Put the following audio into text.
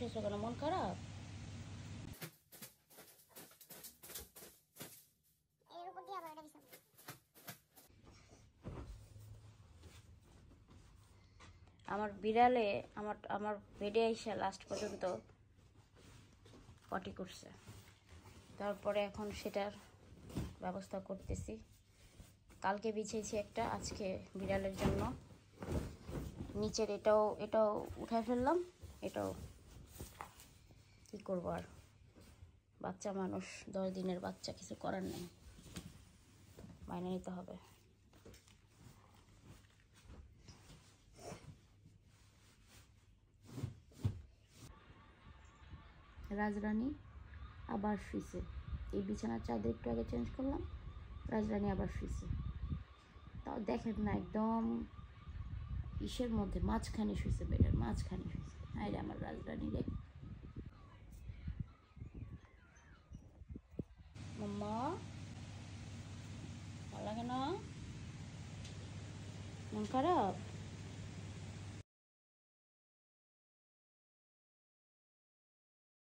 বসেছো কেন? মন খারাপ? আমার বিড়ালে আমার বেডে এসে লাস্ট পর্যন্ত পটি করছে, তারপরে এখন সেটার ব্যবস্থা করতেছি। কালকে বিছিয়েছি একটা, আজকে বিড়ালের জন্য নিচের এটাও উঠায় ফেললাম। এটাও কি করবো আর, বাচ্চা মানুষ, 10 দিনের বাচ্চা, কিছু করার নেই, মাইনে নিতে হবে। রাজরানী আবার শুইছে, এই বিছানার চাদর একটু আগে চেঞ্জ করলাম, রাজরানী আবার শুইছে। তাও দেখেন না, একদম ইসের মধ্যে মাঝখানে শুইছে, বেডের মাঝখানে শুইছে। হায় রে আমার রাজরানী রে। মাম্মা ভালো লাগে না? মন খারাপ?